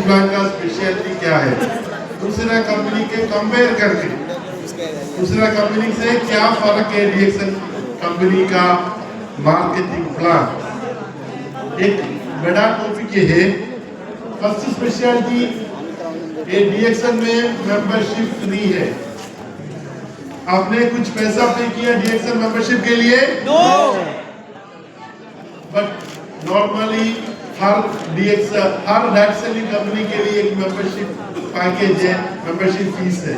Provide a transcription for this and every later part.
Plan का speciality क्या है, दूसरा कंपनी के कंपेयर करके दूसरा कंपनी से क्या फर्क है डीएक्सन कंपनी का मार्केटिंग प्लान। एक बड़ा टॉपिक ये है। फर्स्ट स्पेशलिटी ये डीएक्सन में मेंबरशिप फ्री है। आपने कुछ पैसा पे किया डीएक्सन मेंबरशिप के लिए? नो। बट नॉर्मली हर डायरेक्ट सेलिंग कंपनी के लिए एक मेंबरशिप पैकेज है, मेंबरशिप फीस है।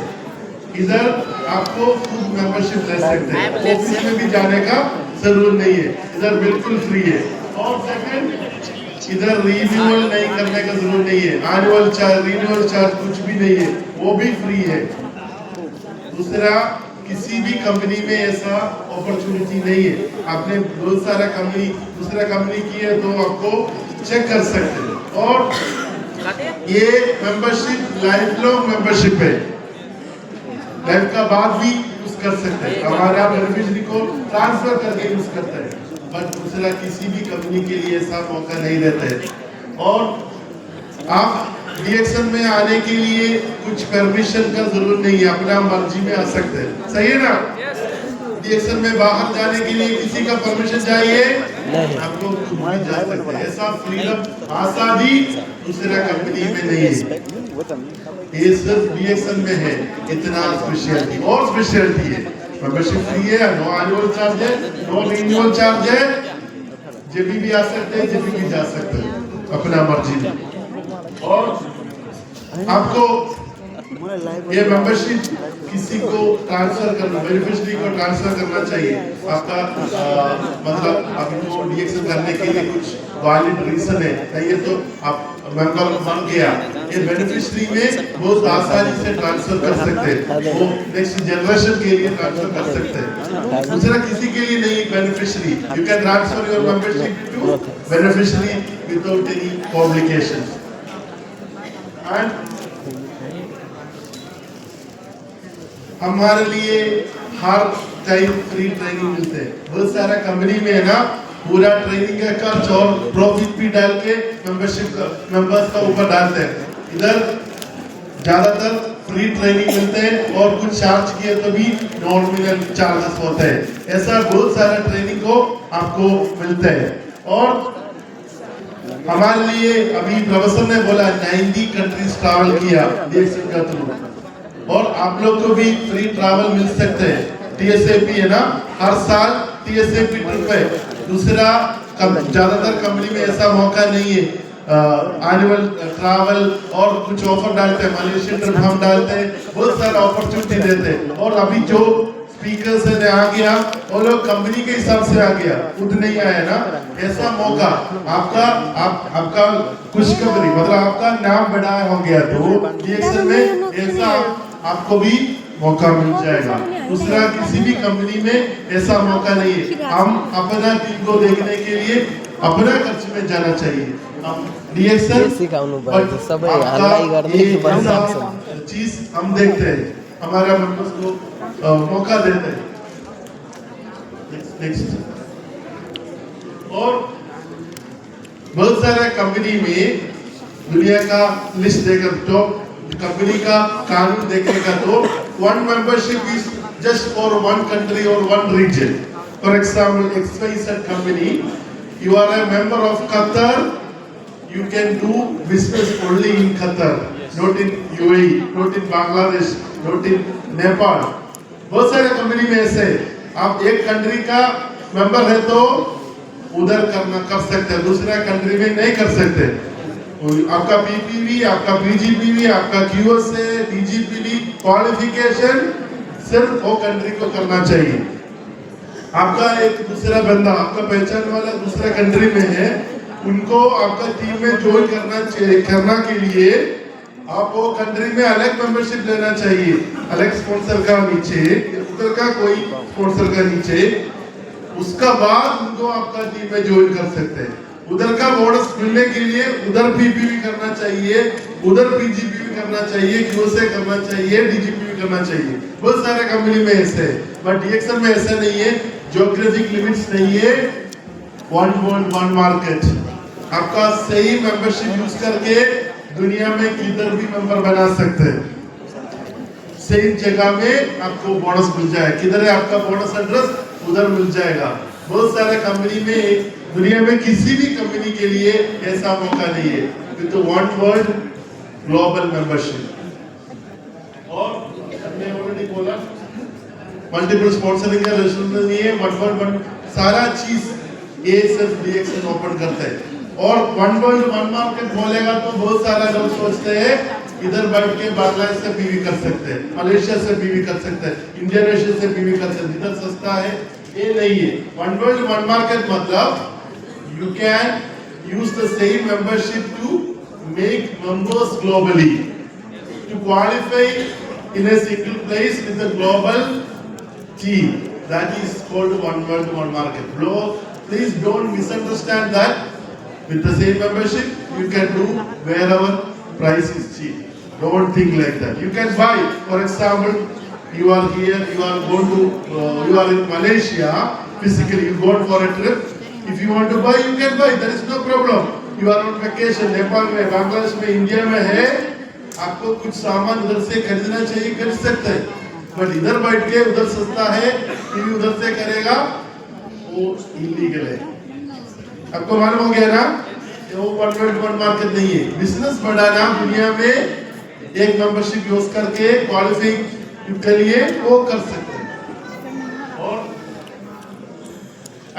इधर आपको खुद मेंबरशिप ले सकते हैं, ऑफिस में भी जाने का जरूरत नहीं है, इधर बिल्कुल फ्री है। और सेकंड, इधर रिन्यूअल नहीं करने का जरूरत नहीं है, एनुअल चार्ज रिन्यूअल चार्ज कुछ भी नहीं है, वो भी फ्री है। दूसरा, किसी भी कंपनी में ऐसा अपॉर्चुनिटी नहीं है। आपने बहुत सारा कंपनी दूसरा कंपनी की है तो आपको चेक कर सकते हैं। और ये मेंबरशिप लाइफ लॉन्ग मेंबरशिप है, लाइफ का बाद भी यूज कर सकते हैं। हमारा बेनिफिशियरी को ट्रांसफर करके यूज करते हैं, बट दूसरा किसी भी कंपनी के लिए ऐसा मौका नहीं देते हैं। और आप डीएक्सन में आने के लिए कुछ परमिशन का जरूरत नहीं है, अपना मर्जी में आ सकते हैं, सही है ना? डीएक्सन में बाहर जाने के लिए किसी का परमिशन चाहिए नहीं, आपको खुद भी जा सकते हैं। ऐसा फ्रीडम आजादी दूसरा कंपनी में नहीं है, ये सिर्फ डीएक्सन में है। इतना स्पेशलिटी और स्पेशलिटी है, मेंबरशिप फ्री है, नो एनुअल चार्ज है, नो रिन्यूअल चार्ज है, जब भी आ सकते हैं, जब भी जा सकते हैं अपना मर्जी में। और आपको ये मेंबरशिप किसी को ट्रांसफर करना, बेनिफिशियरी को ट्रांसफर करना चाहिए। आपका मतलब आपको डीएक्सन करने के लिए कुछ वैलिड रीजन है, नहीं है तो आप मेंबर बन गया, ये बेनिफिशियरी में बहुत आसानी से ट्रांसफर कर सकते हैं, वो नेक्स्ट जनरेशन के लिए ट्रांसफर कर सकते हैं। दूसरा किसी के लिए नहीं, beneficiary you can transfer your membership to beneficiary without any complications. And हमारे लिए हर टाइम फ्री ट्रेनिंग मिलते हैं। बहुत सारा कंपनी में है ना, पूरा ट्रेनिंग का खर्च और प्रॉफिट भी डाल के मेंबर्स का ऊपर डालते हैं। इधर ज्यादातर फ्री ट्रेनिंग मिलते हैं और कुछ चार्ज किए तो भी नॉमिनल चार्जेस होते हैं। ऐसा बहुत सारा ट्रेनिंग को आपको मिलते हैं। और हमारे लिए अभी प्रोफेसर ने बोला 90 कंट्रीज ट्रैवल किया डीएक्सन का थ्रू, और आप लोग को भी फ्री ट्रैवल मिल सकते हैं। टीएसएपी है ना, हर साल टीएसएपी ट्रिप है। दूसरा, ज्यादातर कंपनी में ऐसा मौका नहीं है, एनुअल ट्रैवल और कुछ ऑफर डालते हैं, मलेशियन ट्रिप हम डालते हैं, बहुत सारा अपॉर्चुनिटी देते हैं। और अभी जो स्पीकर्स है आ गया, वो लोग कंपनी के हिसाब से आ गया, खुद नहीं आया ना। ऐसा मौका आपका खुशखबरी, मतलब आपका नाम बड़ा हो गया तो डीएक्सन में ऐसा आपको भी मौका मिल जाएगा। दूसरा, किसी भी कंपनी में ऐसा मौका नहीं है। हम अपना टीम को देखने के लिए अपना खर्च में जाना चाहिए। डीएक्सन चीज हम देखते हैं, हमारा मेंबर्स को मौका देते हैं। नेक्स्ट, और बहुत सारे कंपनी में दुनिया का लिस्ट देकर तो कंपनी का कानून देखेगा तो one membership is just for one country और one region. For example, XYZ company, you are a member of Qatar, you can do business only in Qatar, not in UAE, not in Bangladesh, not in Nepal। बहुत सारे company में ऐसे आप एक country का member है तो उधर कर सकते हैं, दूसरा कंट्री में नहीं कर सकते। आपका पीपीवी, आपका पीजीपीवी, आपका क्यूएसए, डीजीपीवी क्वालिफिकेशन सिर्फ वो कंट्री को करना चाहिए। आपका एक दूसरा बंदा, आपका पहचान वाला दूसरा कंट्री में है, उनको आपका टीम में ज्वाइन करना के लिए आप वो कंट्री में अलग मेंबरशिप लेना चाहिए, अलग स्पॉन्सर का नीचे, उधर का कोई स्पॉन्सर का नीचे, उसका बाद उनको आपका टीम में ज्वाइन कर सकते हैं। उधर का बोनस मिलने के लिए उधर पीपीवी करना चाहिए, उधर पीजीपीवी करना चाहिए, क्यूएसए करना चाहिए, डीजीपीवी करना चाहिए। बहुत सारे कंपनी में ऐसे है, बट डीएक्सन में ऐसा नहीं है, ज्योग्राफिक लिमिट्स नहीं है, वन वर्ल्ड वन मार्केट। आपका सही मेंबरशिप यूज करके दुनिया में किधर भी मेंबर बना सकते हैं, सेम जगह में आपको बोनस मिल जाए। किधर है आपका बोनस एड्रेस, उधर मिल जाएगा। बहुत सारे कंपनी में, दुनिया में किसी भी कंपनी के लिए ऐसा मौका नहीं है। With one world global membership. और हमने ऑलरेडी बोला मल्टीपल स्पॉन्सरिंग का रेस्टोरेंट नहीं है, वन सारा चीज एएसएफ डीएक्सन ओपन करता है। और वन वर्ल्ड वन मार्केट बोलेगा तो बहुत सारा लोग सोचते हैं इधर बैठ के बांग्लादेश से पीवी कर सकते हैं, मलेशिया से पीवी कर सकते हैं, इंडोनेशिया से पीवी कर सकते हैं, इधर सस्ता है, ये नहीं है। वन वर्ल्ड वन मार्केट मतलब you can use the same membership to make members globally, to qualify in a single place with a global team. That is called one world one market. Please don't misunderstand that. With the same membership you can do wherever price is cheap. Don't think like that. You can buy, for example, you are here, you are going to you are in Malaysia physically, you go for a trip. If you want to buy, you can buy. There is no problem. You are on vacation, Nepal में, बांग्लादेश में, India में है, आपको कुछ सामान उधर से खरीदना चाहिए, खरीद सकते हैं। बट इधर बैठ के उधर सस्ता है, टीवी उधर से करेगा, वो इलीगल है। आपको मालूम हो गया ना? वो वन वर्ल्ड वन मार्केट नहीं है। बिजनेस बढ़ाना दुनिया में एक मेंबरशिप यूज करके क्वालिफाइंग के लिए वो कर सकते हैं। और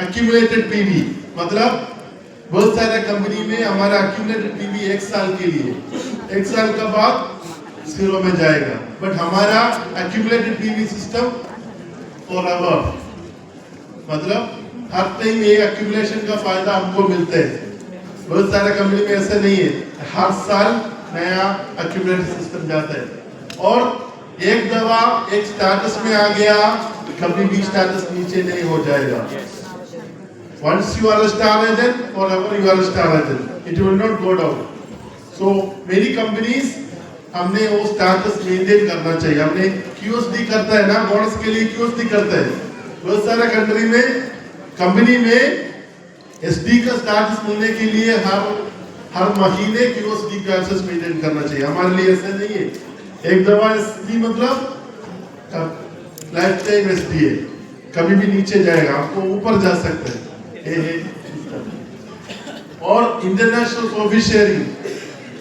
एक्यूमुलेटेड पीवी मतलब बहुत सारे कंपनी में हमारा एक्यूमुलेटेड पीवी 1 साल के लिए, 1 साल के बाद जीरो में जाएगा। बट हमारा एक्यूमुलेटेड पीवी सिस्टम फॉरएवर, मतलब हर टाइम ये एक्यूमुलेशन का फायदा हमको मिलता है। बहुत सारे कंपनी में ऐसा नहीं है, हर साल नया एक्यूमुलेटेड सिस्टम जाता है। और एक दवा एक स्टेटस में आ गया, कभी भी स्टेटस नीचे नहीं हो जाएगा। Once you are a star agent, forever you are a star agent. It will not go down. So many companies हमने वो स्टेटस मेंटेन करना चाहिए। हमने QSD करता है ना, बोनस के लिए QSD करता है। बहुत सारे कंट्री में कंपनी में SD का स्टेटस मिलने के लिए हर महीने QSD का एक्सेस मेंटेन करना चाहिए। हमारे लिए ऐसा नहीं है। एक दवा SD मतलब लाइफ टाइम SD है, कभी भी नीचे जाएगा, आपको ऊपर जा सकते हैं। और इंटरनेशनल प्रॉफिट शेयरिंग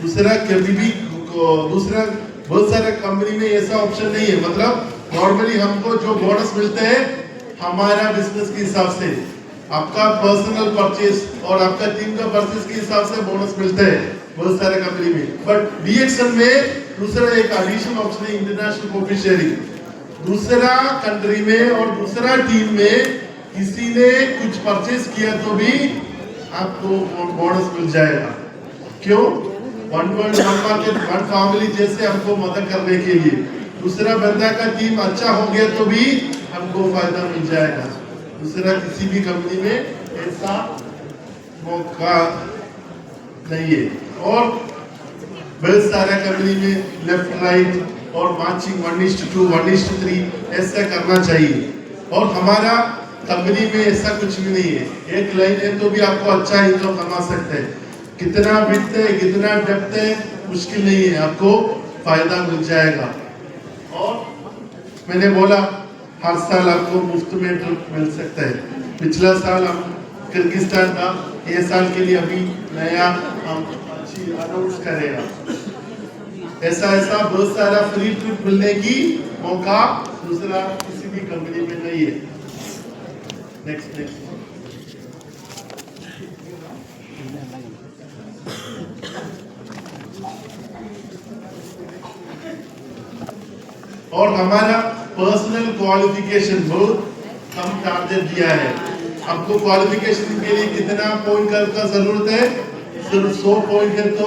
दूसरा कभी भी दूसरा बहुत सारे कंपनी में ऐसा ऑप्शन नहीं है। मतलब नॉर्मली हमको जो बोनस मिलते हैं हमारा बिजनेस के हिसाब से, आपका पर्सनल परचेज और आपका टीम का परचेज के हिसाब से बोनस मिलते हैं बहुत सारे कंपनी में। बट डीएक्सन में दूसरा एक एडिशनल ऑप्शन है इंटरनेशनल प्रॉफिट शेयरिंग। दूसरा कंट्री में और दूसरा टीम में किसी ने कुछ परचेज किया तो भी आपको बोनस मिल जाएगा। क्यों? One world one market one family जैसे हमको मदद करने के लिए। दूसरा बंदा का टीम अच्छा हो गया तो भी हमको फायदा मिल जाएगा। दूसरा किसी भी कंपनी में ऐसा मौका नहीं है। और बहुत सारे कंपनी में लेफ्ट राइट और मैचिंग 1:2 1:3 ऐसा करना चाहिए। और हमारा कंपनी में ऐसा कुछ भी नहीं है। एक लाइन है तो भी आपको अच्छा इनकम कमा सकते हैं। कितना विड्थ है, कितना डेप्थ है, मुश्किल नहीं है, आपको फायदा मिल जाएगा। और मैंने बोला हर साल आपको मुफ्त में ट्रिप मिल सकता है। पिछला साल हम किर्गिस्तान था, ये साल के लिए अभी नया हम अच्छी अनाउंस करेगा। ऐसा बहुत सारा फ्री ट्रिप मिलने की मौका दूसरा किसी भी कंपनी में नहीं है। नेक्स्ट और हमारा पर्सनल क्वालिफिकेशन बहुत कम टारगेट दिया है। आपको क्वालिफिकेशन के लिए कितना पॉइंट का जरूरत है? सिर्फ 100 पॉइंट है तो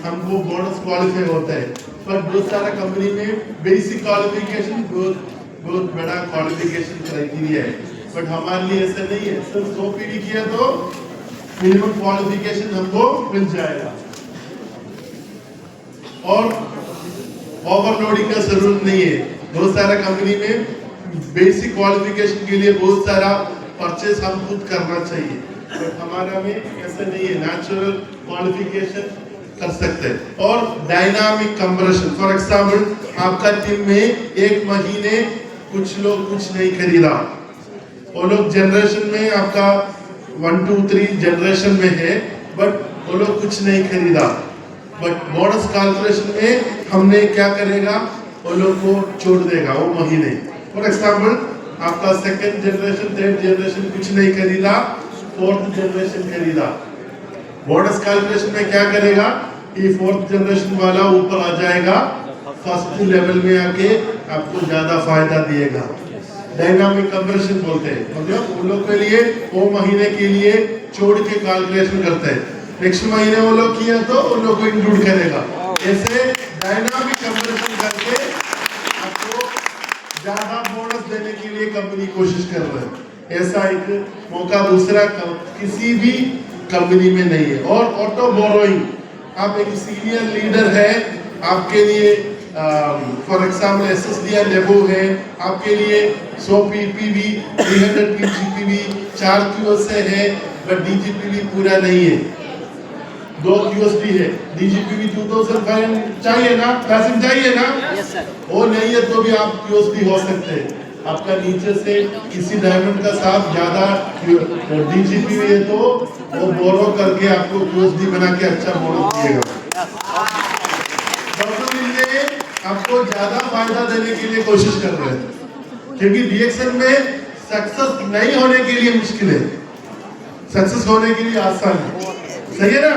हमको बोनस क्वालिफाई होता है। पर बहुत सारा कंपनी में बेसिक क्वालिफिकेशन बहुत बड़ा क्वालिफिकेशन क्राइटेरिया है। बट हमारे लिए ऐसा नहीं है। सिर्फ 100 पीवी किया तो मिनिमम क्वालिफिकेशन हमको मिल जाएगा। और ओवरलोडिंग का जरूरत नहीं है। बहुत सारा कंपनी में बेसिक क्वालिफिकेशन के लिए बहुत सारा परचेस हम खुद करना चाहिए। बट हमारा में ऐसा नहीं है। नेचुरल क्वालिफिकेशन कर सकते हैं। और डायनामिक कंप्रेशन, फॉर एग्जाम्पल आपका टीम में एक महीने कुछ लोग कुछ नहीं खरीदा, वो लोग जनरेशन में आपका 1 2 3 जनरेशन में है, बट वो लोग कुछ नहीं खरीदा, बट बोनस कैलकुलेशन में हमने क्या करेगा, वो लोग को छोड़ देगा वो महीने। फॉर एग्जाम्पल आपका सेकंड जनरेशन थर्ड जनरेशन कुछ नहीं खरीदा, फोर्थ जनरेशन खरीदा, बोनस कैलकुलेशन में क्या करेगा, ये फोर्थ जनरेशन वाला ऊपर आ जाएगा, फर्स्ट लेवल में आके आपको ज्यादा फायदा देगा। डायनामिक कंप्रेशन बोलते हैं, मतलब उन लोग के लिए वो महीने के लिए छोड़ के कैलकुलेशन करते हैं, नेक्स्ट महीने वो लोग किया तो उन लोग को इंक्लूड करेगा। ऐसे डायनामिक कंप्रेशन करके आपको ज्यादा बोनस देने के लिए कंपनी कोशिश कर रहे हैं। ऐसा एक मौका दूसरा किसी भी कंपनी में नहीं है। और ऑटो बोरोइंग, आप एक सीनियर लीडर है, आपके लिए फॉर एग्जाम्पल एसएसडीआर लेबो है, आपके लिए 100 पीपीवी 300 पीजीपीवी 4 क्यूएसए है, बट डीजीपीवी पूरा नहीं है, 2 क्यूएसडी है, डीजीपीवी 2500 चाहिए ना, पैसेंज चाहिए ना, वो नहीं है तो भी आप क्यूएसडी हो सकते हैं। आपका नीचे से किसी डायमंड का साथ ज्यादा डीजीपीवी है तो वो बोरो करके आपको क्यूएसडी बना के अच्छा बोनस दिएगा। आपको ज्यादा फायदा देने के लिए कोशिश कर रहे हैं, क्योंकि डीएक्सन में सक्सेस नहीं होने के लिए मुश्किल है, सक्सेस होने के लिए आसान है। सही है ना?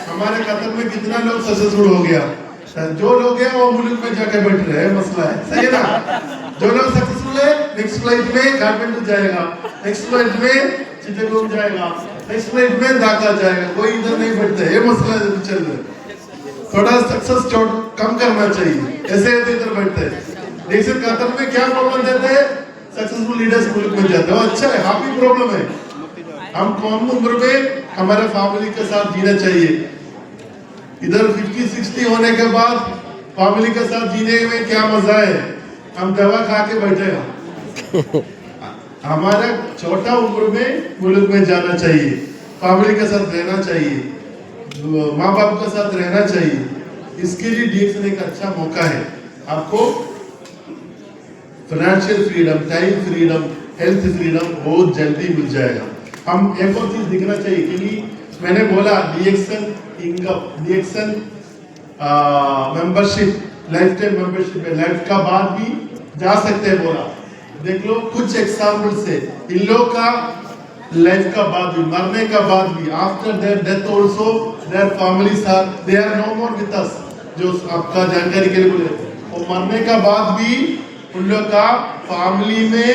हमारे कतर में कितना लोग सक्सेसफुल हो गया, जो लोग हैं वो मुल्क में जाके बैठ रहे हैं, मसला है। सही है ना? जो लोग सक्सेसफुल है नेक्स्ट फ्लाइट में काठमांडू जाएगा, नेक्स्ट फ्लाइट में चिटगोंग जाएगा, नेक्स्ट फ्लाइट में ढाका जाएगा, कोई इधर नहीं बैठते, ये मसला चल रहा है। थोड़ा सक्सेस कम करना चाहिए, ऐसे तो इधर बैठते हैं। देखिए कतर में क्या प्रॉब्लम देते हैं, सक्सेसफुल लीडर्स मुल्क में जाते हैं, अच्छा है, हापी प्रॉब्लम है। हम कम उम्र में हमारे फैमिली के साथ जीना चाहिए, इधर 50-60 होने के बाद फैमिली के साथ जीने में क्या मजा है, हम दवा खा के बैठेगा। हमारा छोटा उम्र में मुल्क में जाना चाहिए, फैमिली के साथ रहना चाहिए, माँ बाप के साथ रहना चाहिए। इसके लिए डीएक्सन एक अच्छा मौका है, आपको financial freedom, time freedom, health freedom बहुत जल्दी मिल जाएगा। हम एक और चीज दिखना चाहिए, क्योंकि मैंने बोला DXN income, DXN membership life time membership है, लाइफ का बाद भी जा सकते हैं बोला। देख लो कुछ एग्जाम्पल से इन लोग का लाइफ का बाद भी, मरने का बाद भी, after their death also their families are they are no more with us. जो आपका जानकारी के लिए बोले, वो मरने का बाद भी उन लोग का फैमिली में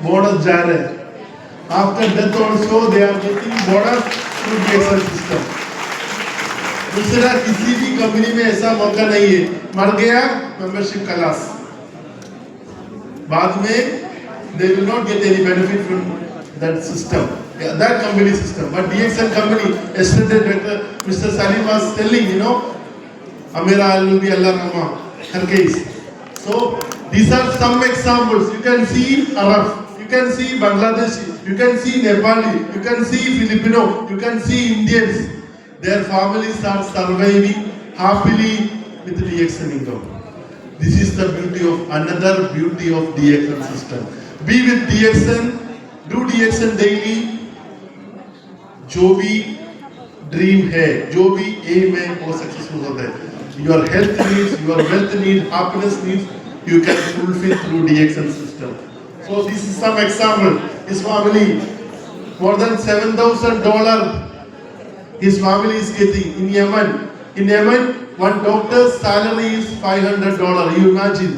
बोनस जा रहे हैं, after death also they are getting bonus through DXN system. दूसरा किसी भी कंपनी में ऐसा मौका नहीं है, मर गया मेंबरशिप खलास, बाद में they will not get any benefit from that system, that company system. But DXN company, yesterday Mr. Salim was telling, Amira will be Allah Rahma, her case. So these are some examples. You can see Arab, you can see Bangladeshi, you can see Nepali, you can see Filipino, you can see Indians. Their families are surviving happily with DXN income. This is the beauty of another beauty of DXN system. Be with DXN, do DXN daily. जो भी dream है, जो भी M है, वो successful होता है। Your health needs, your wealth needs, happiness needs, you can fulfill through DXN system. So this is some example. His family, more than $7,000 his family is getting in Yemen. In Yemen, one doctor's salary is $500. You imagine,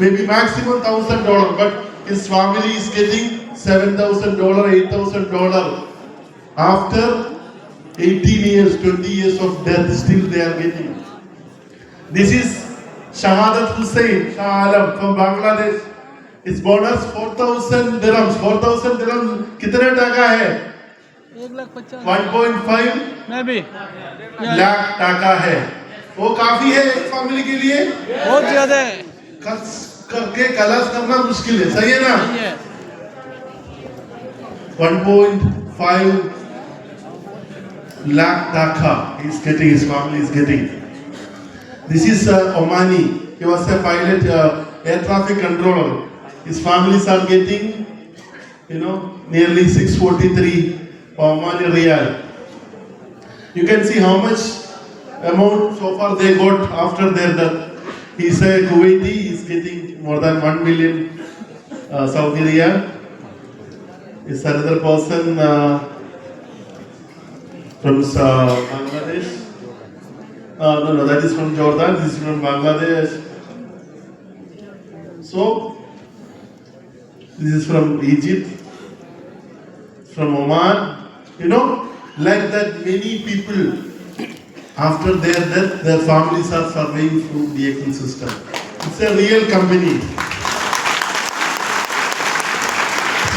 maybe maximum $1,000, but his family is getting $7,000, $8,000. After 18 years, 20 years of death, still they are getting. This is Shahadat Hussain Shah Alam from Bangladesh. His bonus 4,000 dirhams. 4,000 dirhams कितने टका है? 1.5 लाख टका है। वो काफी है एक family के लिए, बहुत ज्यादा है, खर्च करके कलाश करना मुश्किल है। सही है ना? 1.5 lakh taka he's getting, his family is getting. This is Omani. He was a pilot, air traffic controller. His families are getting, nearly 643 Omani Riyal. You can see how much amount so far they got after their death. He's a Kuwaiti, he's getting more than 1 million Saudi Riyal. Is another person from Bangladesh. No, that is from Jordan, this is from Bangladesh. So, this is from Egypt, from Oman. Like that many people, after their death, their families are surveying through DXN system. It's a real company.